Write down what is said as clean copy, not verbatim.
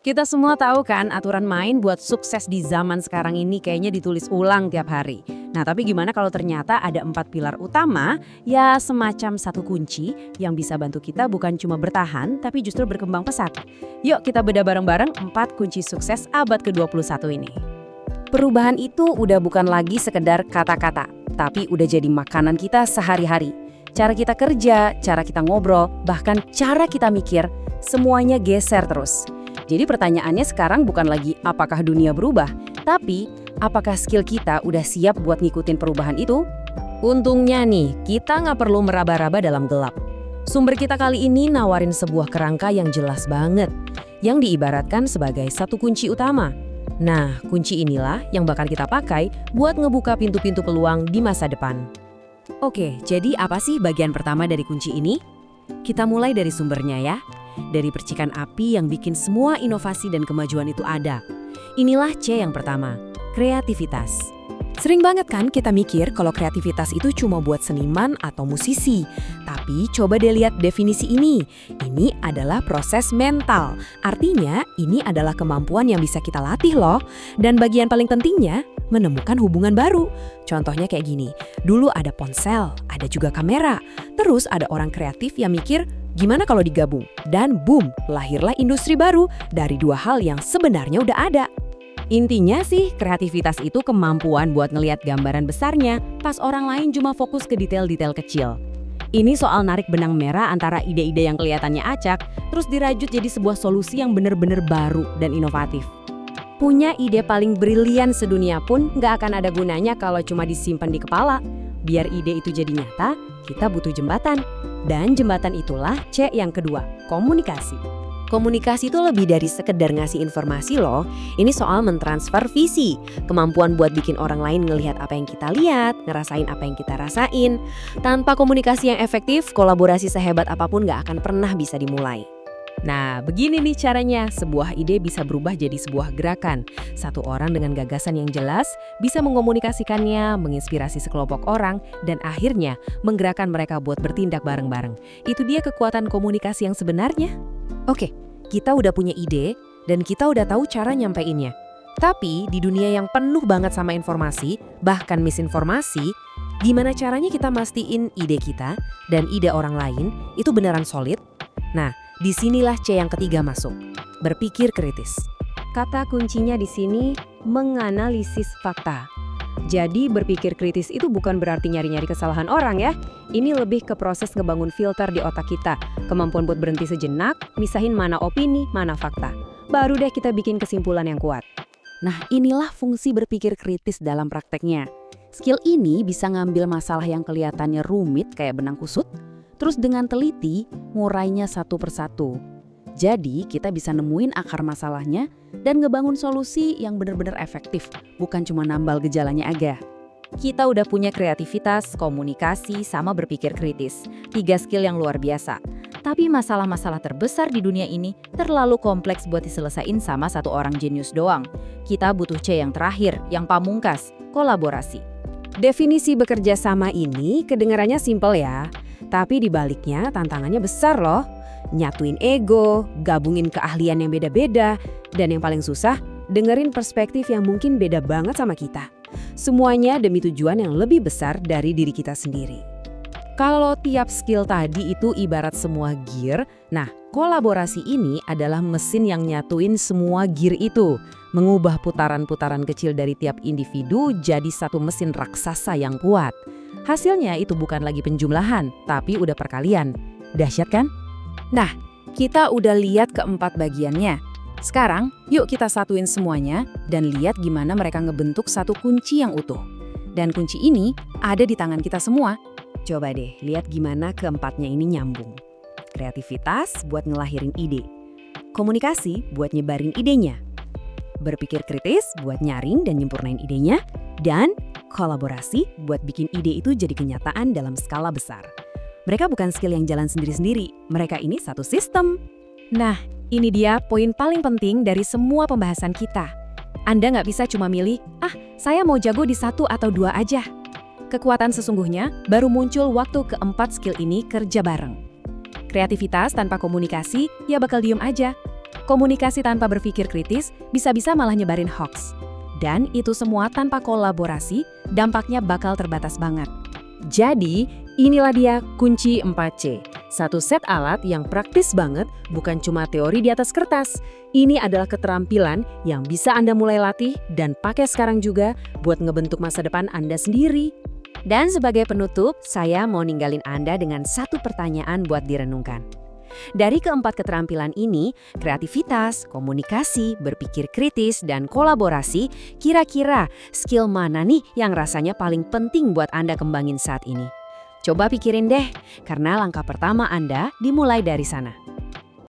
Kita semua tahu kan aturan main buat sukses di zaman sekarang ini kayaknya ditulis ulang tiap hari. Nah tapi gimana kalau ternyata ada 4 pilar utama, ya semacam satu kunci yang bisa bantu kita bukan cuma bertahan tapi justru berkembang pesat. Yuk kita bedah bareng-bareng 4 kunci sukses abad ke-21 ini. Perubahan itu udah bukan lagi sekedar kata-kata, tapi udah jadi makanan kita sehari-hari. Cara kita kerja, cara kita ngobrol, bahkan cara kita mikir, semuanya geser terus. Jadi pertanyaannya sekarang bukan lagi apakah dunia berubah, tapi apakah skill kita udah siap buat ngikutin perubahan itu? Untungnya nih, kita nggak perlu meraba-raba dalam gelap. Sumber kita kali ini nawarin sebuah kerangka yang jelas banget, yang diibaratkan sebagai satu kunci utama. Nah, kunci inilah yang bakal kita pakai buat ngebuka pintu-pintu peluang di masa depan. Oke, jadi apa sih bagian pertama dari kunci ini? Kita mulai dari sumbernya ya. Dari percikan api yang bikin semua inovasi dan kemajuan itu ada. Inilah C yang pertama, kreativitas. Sering banget kan kita mikir kalau kreativitas itu cuma buat seniman atau musisi. Tapi coba deh lihat definisi ini. Ini adalah proses mental. Artinya ini adalah kemampuan yang bisa kita latih loh. Dan bagian paling pentingnya, menemukan hubungan baru. Contohnya kayak gini, dulu ada ponsel, ada juga kamera. Terus ada orang kreatif yang mikir, gimana kalau digabung? Dan boom, lahirlah industri baru dari dua hal yang sebenarnya udah ada. Intinya sih, kreativitas itu kemampuan buat ngelihat gambaran besarnya pas orang lain cuma fokus ke detail-detail kecil. Ini soal narik benang merah antara ide-ide yang kelihatannya acak, terus dirajut jadi sebuah solusi yang benar-benar baru dan inovatif. Punya ide paling brilian sedunia pun nggak akan ada gunanya kalau cuma disimpan di kepala. Biar ide itu jadi nyata, kita butuh jembatan. Dan jembatan itulah C yang kedua, komunikasi. Komunikasi itu lebih dari sekedar ngasih informasi loh. Ini soal mentransfer visi, kemampuan buat bikin orang lain ngelihat apa yang kita lihat, ngerasain apa yang kita rasain. Tanpa komunikasi yang efektif, kolaborasi sehebat apapun nggak akan pernah bisa dimulai. Nah, begini nih caranya, sebuah ide bisa berubah jadi sebuah gerakan. Satu orang dengan gagasan yang jelas bisa mengomunikasikannya, menginspirasi sekelompok orang, dan akhirnya menggerakkan mereka buat bertindak bareng-bareng. Itu dia kekuatan komunikasi yang sebenarnya. Oke, kita udah punya ide, dan kita udah tahu cara nyampeinnya. Tapi di dunia yang penuh banget sama informasi, bahkan misinformasi, gimana caranya kita mastiin ide kita dan ide orang lain itu beneran solid? Nah, disinilah C yang ketiga masuk, berpikir kritis. Kata kuncinya di sini, menganalisis fakta. Jadi berpikir kritis itu bukan berarti nyari-nyari kesalahan orang ya. Ini lebih ke proses ngebangun filter di otak kita. Kemampuan buat berhenti sejenak, misahin mana opini, mana fakta. Baru deh kita bikin kesimpulan yang kuat. Nah inilah fungsi berpikir kritis dalam prakteknya. Skill ini bisa ngambil masalah yang kelihatannya rumit kayak benang kusut, terus dengan teliti ngurainya satu persatu. Jadi kita bisa nemuin akar masalahnya dan ngebangun solusi yang benar-benar efektif, bukan cuma nambal gejalanya aja. Kita udah punya kreativitas, komunikasi, sama berpikir kritis. 3 skill yang luar biasa. Tapi masalah-masalah terbesar di dunia ini terlalu kompleks buat diselesain sama satu orang jenius doang. Kita butuh C yang terakhir, yang pamungkas, kolaborasi. Definisi bekerja sama ini kedengarannya simpel ya, tapi di baliknya tantangannya besar loh. Nyatuin ego, gabungin keahlian yang beda-beda, dan yang paling susah, dengerin perspektif yang mungkin beda banget sama kita. Semuanya demi tujuan yang lebih besar dari diri kita sendiri. Kalau tiap skill tadi itu ibarat semua gear, nah kolaborasi ini adalah mesin yang nyatuin semua gear itu, mengubah putaran-putaran kecil dari tiap individu jadi satu mesin raksasa yang kuat. Hasilnya itu bukan lagi penjumlahan, tapi udah perkalian. Dahsyat kan? Nah, kita udah lihat keempat bagiannya. Sekarang, yuk kita satuin semuanya dan lihat gimana mereka ngebentuk satu kunci yang utuh. Dan kunci ini ada di tangan kita semua. Coba deh, lihat gimana keempatnya ini nyambung. Kreativitas buat ngelahirin ide. Komunikasi buat nyebarin idenya. Berpikir kritis buat nyaring dan nyempurnain idenya. Dan kolaborasi buat bikin ide itu jadi kenyataan dalam skala besar. Mereka bukan skill yang jalan sendiri-sendiri, mereka ini satu sistem. Nah, ini dia poin paling penting dari semua pembahasan kita. Anda nggak bisa cuma milih, saya mau jago di 1 atau 2 aja. Kekuatan sesungguhnya baru muncul waktu keempat skill ini kerja bareng. Kreativitas tanpa komunikasi, ya bakal diem aja. Komunikasi tanpa berpikir kritis bisa-bisa malah nyebarin hoax. Dan itu semua tanpa kolaborasi, dampaknya bakal terbatas banget. Jadi, inilah dia kunci 4C. Satu set alat yang praktis banget, bukan cuma teori di atas kertas. Ini adalah keterampilan yang bisa Anda mulai latih dan pakai sekarang juga buat ngebentuk masa depan Anda sendiri. Dan sebagai penutup, saya mau ninggalin Anda dengan satu pertanyaan buat direnungkan. Dari keempat keterampilan ini, kreativitas, komunikasi, berpikir kritis, dan kolaborasi, kira-kira skill mana nih yang rasanya paling penting buat Anda kembangin saat ini? Coba pikirin deh, karena langkah pertama Anda dimulai dari sana.